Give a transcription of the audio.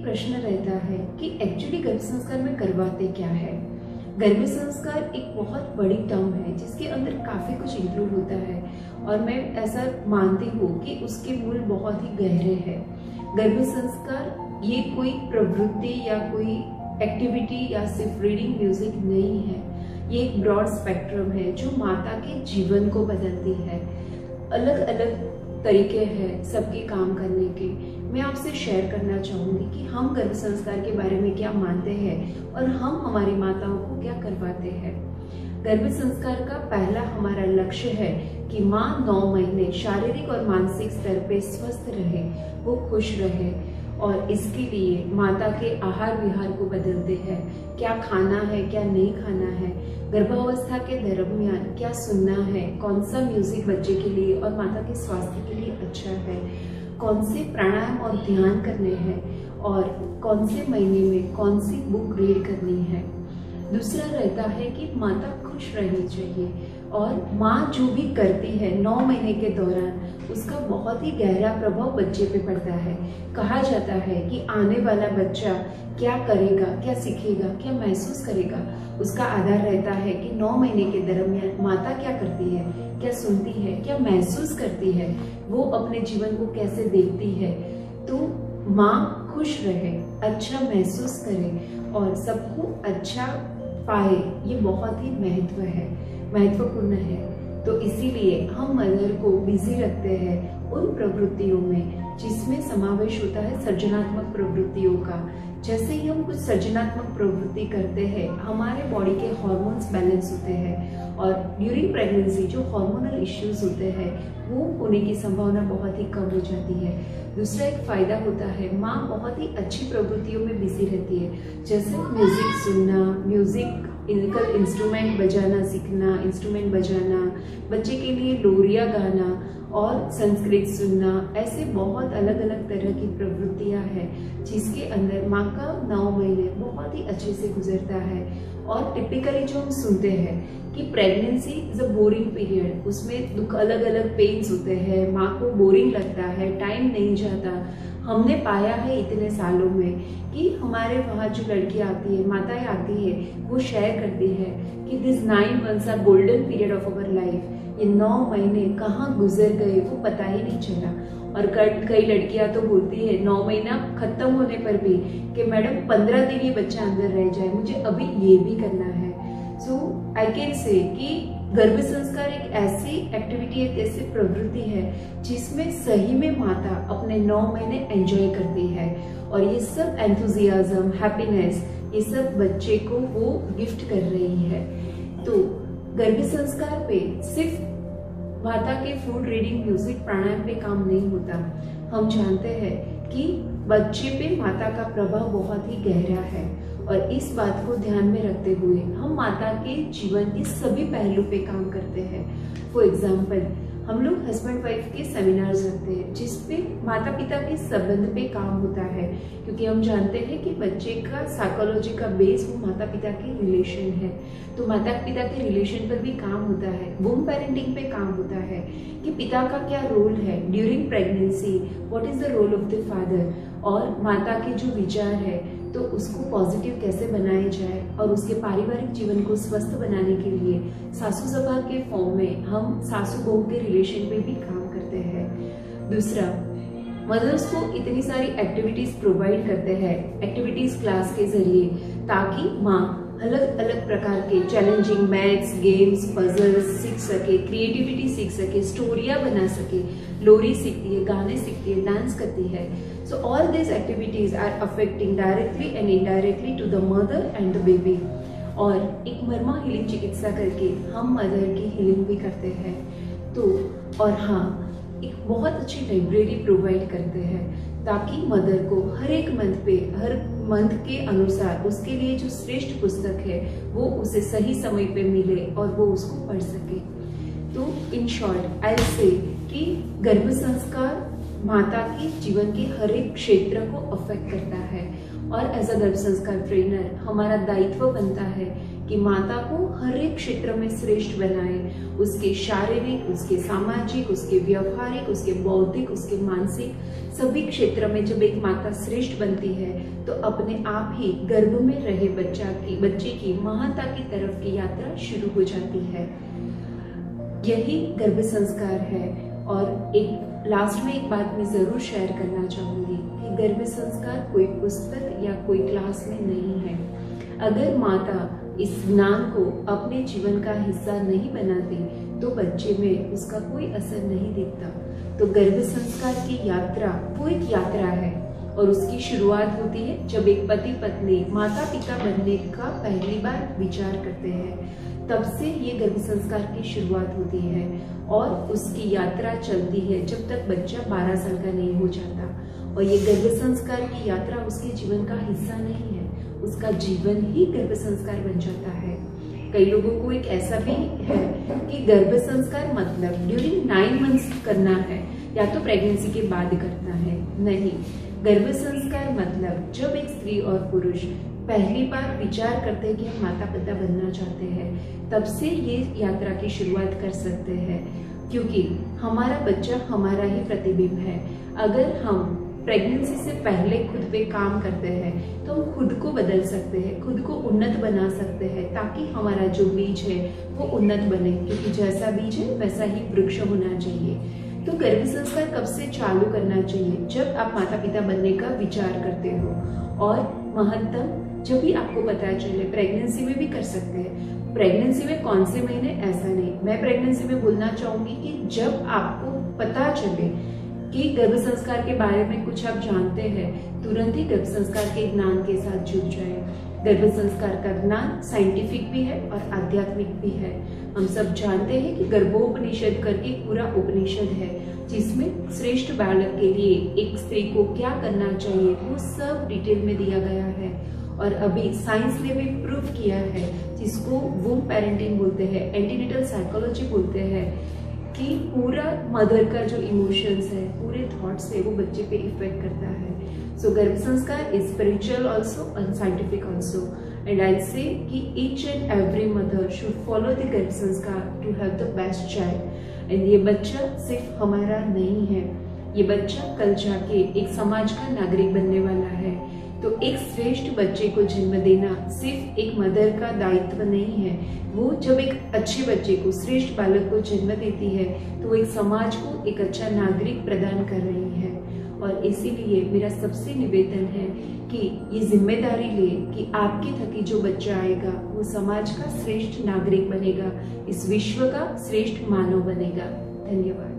प्रश्न रहता है कि एक्चुअली गर्भ संस्कार में करवाते क्या है। गर्भ संस्कार एक बहुत बड़ी टर्म है जिसके अंदर काफ़ी कुछ इंक्लूड होता है और मैं ऐसा मानती हूँ कि उसके मूल बहुत ही गहरे हैं। गर्भ संस्कार ये कोई प्रवृत्ति या कोई एक्टिविटी या सिर्फ रीडिंग म्यूजिक नहीं है, ये एक ब्रॉड स्पेक्ट्रम है जो माता के जीवन को बदलती है। अलग अलग तरीके हैं सबके काम करने के। मैं आपसे शेयर करना चाहूँगी कि हम गर्भ संस्कार के बारे में क्या मानते हैं और हम हमारी माताओं को क्या करवाते हैं। गर्भ संस्कार का पहला हमारा लक्ष्य है कि माँ 9 महीने शारीरिक और मानसिक स्तर पे स्वस्थ रहे, वो खुश रहे और इसके लिए माता के आहार विहार को बदलते हैं। क्या खाना है, क्या नहीं खाना है, गर्भावस्था के दरमियान क्या सुनना है, कौन सा म्यूजिक बच्चे के लिए और माता के स्वास्थ्य के लिए अच्छा है, कौन से प्राणायाम और ध्यान करने हैं और कौन से महीने में कौन सी बुक रीड करनी है। दूसरा रहता है कि माता खुश रहनी चाहिए और माँ जो भी करती है 9 महीने के दौरान उसका बहुत ही गहरा प्रभाव बच्चे पे पड़ता है। कहा जाता है कि आने वाला बच्चा क्या करेगा, क्या सीखेगा, क्या महसूस करेगा, उसका आधार रहता है कि 9 महीने के दरमियान माता क्या करती है, क्या सुनती है, क्या महसूस करती है, वो अपने जीवन को कैसे देखती है। तो माँ खुश रहे, अच्छा महसूस करे और सबको अच्छा पाए, ये बहुत ही महत्वपूर्ण है। तो इसीलिए हम मदर को बिजी रखते हैं उन प्रवृत्तियों में जिसमें समावेश होता है सृजनात्मक प्रवृत्तियों का। जैसे ही हम कुछ सृजनात्मक प्रवृत्ति करते हैं हमारे बॉडी के हार्मोन्स बैलेंस होते हैं और ड्यूरिंग प्रेगनेंसी जो हार्मोनल इश्यूज होते हैं वो होने की संभावना बहुत ही कम हो जाती है। दूसरा एक फायदा होता है, माँ बहुत ही अच्छी प्रवृत्तियों में बिजी रहती है, जैसे म्यूजिक सुनना, म्यूजिकल इंस्ट्रूमेंट बजाना सीखना, इंस्ट्रूमेंट बजाना, बच्चे के लिए लोरिया गाना और संस्कृत सुनना। ऐसे बहुत अलग अलग तरह की प्रवृत्तियां हैं जिसके अंदर माँ का 9 महीने बहुत ही अच्छे से गुजरता है। और टिपिकली जो हम सुनते हैं कि pregnancy is a boring period, उसमें दुख अलग अलग पेन्स होते हैं, माँ को बोरिंग लगता है, टाइम नहीं जाता। हमने पाया है इतने सालों में कि हमारे वहाँ जो लड़कियाँ आती है, माताएं आती है, वो शेयर करती है कि this 9 months are golden period of our life. ये 9 महीने कहाँ गुजर गए वो पता ही नहीं चला। और कई लड़कियां तो बोलती है 9 महीना खत्म होने पर भी कि मैडम 15 दिन ये बच्चा अंदर रह जाए, मुझे अभी ये भी करना है। सो आई कैन से कि गर्भ संस्कार एक ऐसी एक्टिविटी, एक ऐसी प्रवृत्ति है जिसमें सही में माता अपने 9 महीने एंजॉय करती है और ये सब एंथुजियाज्म, हैप्पीनेस, ये सब बच्चे को वो गिफ्ट कर रही है। तो गर्भ संस्कार पे सिर्फ माता के फूड, रीडिंग, म्यूजिक, प्राणायाम पे काम नहीं होता। हम जानते हैं कि बच्चे पे माता का प्रभाव बहुत ही गहरा है और इस बात को ध्यान में रखते हुए हम माता के जीवन के सभी पहलू पे काम करते हैं। फॉर एग्जाम्पल हम लोग हस्बैंड वाइफ के सेमिनार्स रखते हैं जिसपे माता पिता के संबंध पे काम होता है, क्योंकि हम जानते हैं कि बच्चे का साइकोलॉजी का बेस वो माता पिता के रिलेशन है। तो माता पिता के रिलेशन पर भी काम होता है, वुम पेरेंटिंग पे काम होता है कि पिता का क्या रोल है during pregnancy, what is the role of the father, और माता के जो विचार है तो उसको पॉजिटिव कैसे बनाया जाए और उसके पारिवारिक जीवन को स्वस्थ बनाने के लिए सासू सभा के फॉर्म में हम सासू बहू के रिलेशन पे भी काम करते हैं। दूसरा, मदर्स को इतनी सारी एक्टिविटीज प्रोवाइड करते हैं एक्टिविटीज क्लास के जरिए, ताकि माँ अलग अलग प्रकार के चैलेंजिंग मैथ्स, गेम्स, पजल्स सीख सके, क्रिएटिविटी सीख सके, स्टोरियाँ बना सके, लोरी सीखती है, गाने सीखती है, डांस करती है। So all this activities are affecting directly and indirectly to the mother and the baby. और एक मर्मा हीलिंग चिकित्सा करके हम मदर की हीलिंग भी करते हैं। तो और हाँ, एक बहुत अच्छी लाइब्रेरी प्रोवाइड करते हैं ताकि मदर को हर एक मंथ के अनुसार उसके लिए जो श्रेष्ठ पुस्तक है वो उसे सही समय पे मिले और वो उसको पढ़ सके। तो इन शॉर्ट आई से कि गर्भ संस्कार माता के जीवन के हर एक क्षेत्र को अफेक्ट करता है और एज अ गर्भ संस्कार ट्रेनर हमारा दायित्व बनता है कि माता को हर एक क्षेत्र में श्रेष्ठ बनाए, उसके शारीरिक, उसके सामाजिक, उसके व्यवहारिक, उसके बौद्धिक, उसके मानसिक सभी क्षेत्र में जब एक माता श्रेष्ठ बनती है तो अपने आप ही गर्भ में रहे बच्चे की महानता की तरफ की यात्रा शुरू हो जाती है। यही गर्भ संस्कार है। और एक लास्ट में एक बात मैं जरूर शेयर करना चाहूंगी कि गर्भ संस्कार कोई पुस्तक या कोई क्लास में नहीं है। अगर माता इस ज्ञान को अपने जीवन का हिस्सा नहीं बनाती तो बच्चे में उसका कोई असर नहीं दिखता। तो गर्भ संस्कार की यात्रा वो एक यात्रा है और उसकी शुरुआत होती है जब एक पति पत्नी माता पिता बनने का पहली बार विचार करते हैं, तब से ये गर्भ संस्कार की शुरुआत होती है और उसकी यात्रा चलती है जब तक बच्चा 12 साल का नहीं हो जाता। और ये गर्भ संस्कार की यात्रा उसके जीवन का हिस्सा नहीं है, उसका जीवन ही गर्भ संस्कार बन जाता है। कई लोगों को एक ऐसा भी है कि गर्भ संस्कार मतलब ड्यूरिंग 9 मंथ्स करना है या तो प्रेगनेंसी के बाद करना है। नहीं, गर्भ संस्कार मतलब जब एक स्त्री और पुरुष पहली बार विचार करते हैं कि हम माता पिता बनना चाहते हैं, तब से ये यात्रा की शुरुआत कर सकते हैं, क्योंकि हमारा बच्चा हमारा ही प्रतिबिंब है। अगर हम प्रेगनेंसी से पहले खुद पे काम करते हैं तो हम खुद को बदल सकते हैं, खुद को उन्नत बना सकते हैं, ताकि हमारा जो बीज है वो उन्नत बने, क्योंकि जैसा बीज है वैसा ही वृक्ष होना चाहिए। तो गर्भ संस्कार कब से चालू करना चाहिए? जब आप माता पिता बनने का विचार करते हो, और महत्तम जब भी आपको पता चले। प्रेगनेंसी में भी कर सकते हैं। प्रेगनेंसी में कौन से महीने, ऐसा नहीं। मैं प्रेगनेंसी में बोलना चाहूंगी कि जब आपको पता चले कि गर्भ संस्कार के बारे में कुछ आप जानते हैं, तुरंत ही गर्भ संस्कार के ज्ञान के साथ जुड़ जाए। गर्भ संस्कार का ज्ञान साइंटिफिक भी है और आध्यात्मिक भी है। हम सब जानते हैं कि गर्भोपनिषद करके पूरा उपनिषद है, जिसमें श्रेष्ठ बालक के लिए एक स्त्री को क्या करना चाहिए वो सब डिटेल में दिया गया है। और अभी साइंस ने भी प्रूव किया है, जिसको वूम पेरेंटिंग बोलते हैं, एंटीनेटल साइकोलॉजी बोलते हैं, कि पूरा मदर का जो इमोशंस है, पूरे थॉट्स है, वो बच्चे पे इफेक्ट करता है। So garbh sanskar is spiritual also and scientific also, and I say कि each and every mother should follow the garbh sanskar to have the best child. And ये बच्चा सिर्फ हमारा नहीं है, ये बच्चा कल जाके एक समाज का नागरिक बनने वाला है। तो एक श्रेष्ठ बच्चे को जन्म देना सिर्फ एक मदर का दायित्व नहीं है, वो जब एक अच्छे बच्चे को, श्रेष्ठ बालक को जन्म देती है तो वो एक समाज को एक अच्छा नागरिक प्रदान कर रही है। और इसीलिए मेरा सबसे निवेदन है कि ये जिम्मेदारी ले कि आपके थकी जो बच्चा आएगा वो समाज का श्रेष्ठ नागरिक बनेगा, इस विश्व का श्रेष्ठ मानव बनेगा। धन्यवाद।